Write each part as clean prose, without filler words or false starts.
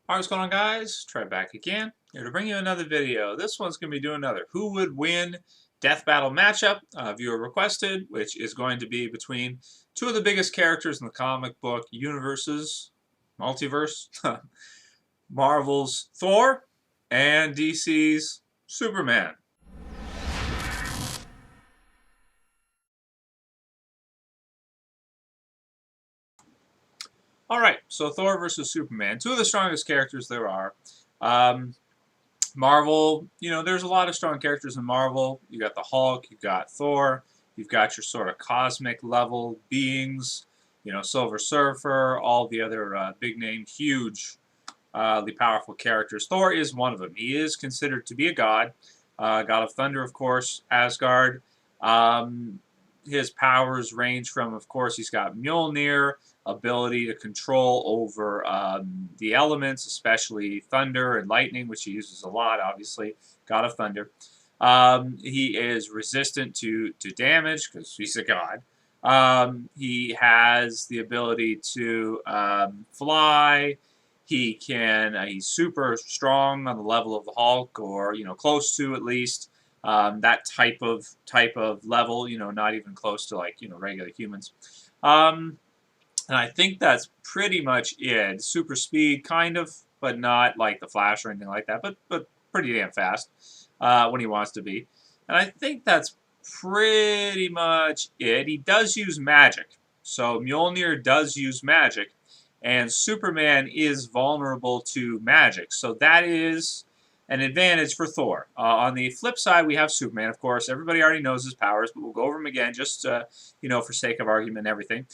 Alright, what's going on, guys? Try back again. Here to bring you another video. This one's going to be doing another Who Would Win Death Battle matchup, viewer requested, which is going to be between two of the biggest characters in the comic book universes, multiverse, Marvel's Thor and DC's Superman. Alright, so Thor versus Superman, two of the strongest characters there are. Um, Marvel, there's a lot of strong characters in Marvel. You got the Hulk, you've got Thor, you've got your sort of cosmic level beings, Silver Surfer, all the other big name, huge, powerful characters. Thor is one of them. He is considered to be a god, god of thunder, of course, Asgard. Um, his powers range from, of course, he's got Mjolnir, ability to control over the elements, especially thunder and lightning, which he uses a lot, obviously, god of thunder. He is resistant to damage because he's a god. He has the ability to fly. He's super strong on the level of the Hulk, or close to at least. That type of level, not even close to like regular humans. And I think that's pretty much it. Super speed, kind of, but not like the Flash or anything like that. But pretty damn fast when he wants to be. And I think that's pretty much it. He does use magic, so Mjolnir does use magic, and Superman is vulnerable to magic. So that is an advantage for Thor. On the flip side, we have Superman, of course. Everybody already knows his powers, but we'll go over them again just, for sake of argument and everything.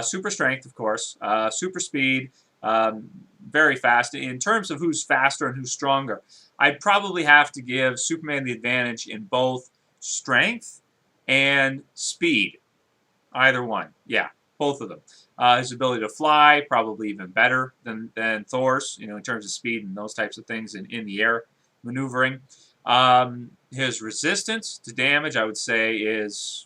Super strength, of course. Super speed. Very fast. In terms of who's faster and who's stronger, I'd probably have to give Superman the advantage in both strength and speed. Either one. Yeah, both of them. His ability to fly, probably even better than Thor's, in terms of speed and those types of things in the air maneuvering. His resistance to damage, I would say, is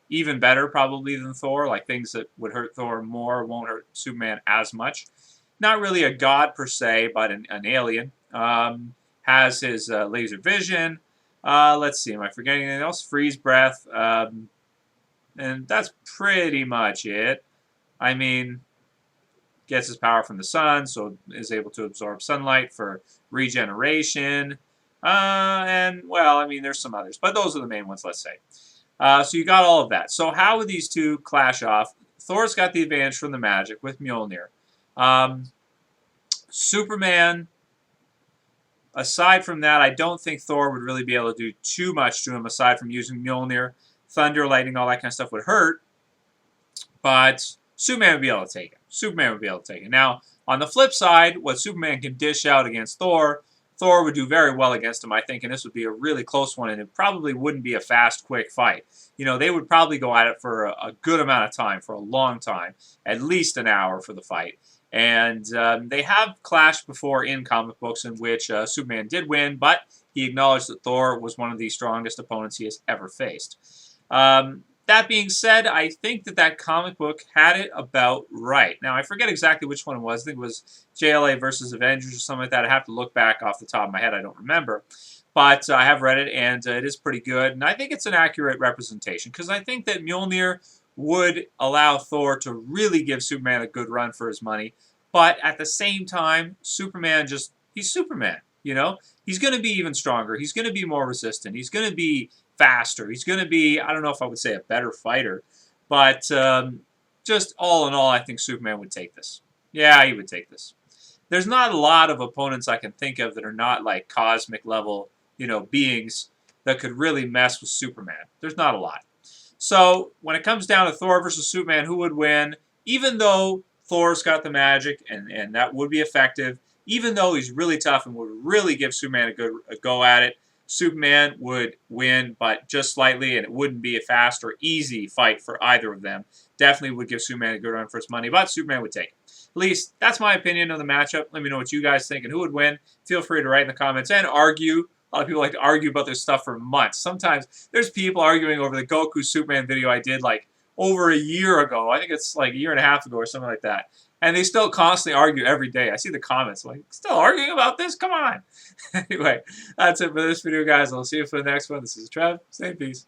even better probably than Thor. Like things that would hurt Thor more won't hurt Superman as much. Not really a god per se, but an alien. Has his laser vision. Let's see, am I forgetting anything else? Freeze breath. And that's pretty much it. I mean, gets his power from the sun, so is able to absorb sunlight for regeneration. And, well, I mean, there's some others, but those are the main ones, let's say. So you got all of that. So how would these two clash off? Thor's got the advantage from the magic with Mjolnir. Superman, aside from that, I don't think Thor would really be able to do too much to him aside from using Mjolnir. Thunder, lightning, all that kind of stuff would hurt. But Superman would be able to take it. Superman would be able to take it. Now, on the flip side, what Superman can dish out against Thor, Thor would do very well against him, I think, and this would be a really close one, and it probably wouldn't be a fast, quick fight. They would probably go at it for a good amount of time, for a long time, at least an hour for the fight. And they have clashed before in comic books in which Superman did win, but he acknowledged that Thor was one of the strongest opponents he has ever faced. That being said, I think that comic book had it about right. Now, I forget exactly which one it was. I think it was JLA versus Avengers or something like that. I have to look back off the top of my head. I don't remember. But I have read it, and it is pretty good. And I think it's an accurate representation, because I think that Mjolnir would allow Thor to really give Superman a good run for his money. But at the same time, Superman he's Superman, He's going to be even stronger. He's going to be more resistant. He's going to be faster. He's going to be, I don't know if I would say a better fighter, but just all in all, I think Superman would take this. Yeah, he would take this. There's not a lot of opponents I can think of that are not like cosmic level, beings that could really mess with Superman. There's not a lot. So when it comes down to Thor versus Superman, who would win? Even though Thor's got the magic and that would be effective, even though he's really tough and would really give Superman a go at it, Superman would win, but just slightly, and it wouldn't be a fast or easy fight for either of them. Definitely would give Superman a good run for his money, but Superman would take it. At least, that's my opinion of the matchup. Let me know what you guys think and who would win. Feel free to write in the comments and argue. A lot of people like to argue about this stuff for months. Sometimes there's people arguing over the Goku Superman video I did like over a year ago. I think it's like a year and a half ago or something like that. And they still constantly argue every day. I see the comments like, still arguing about this? Come on. Anyway, that's it for this video, guys. I'll see you for the next one. This is Trev. Stay in peace.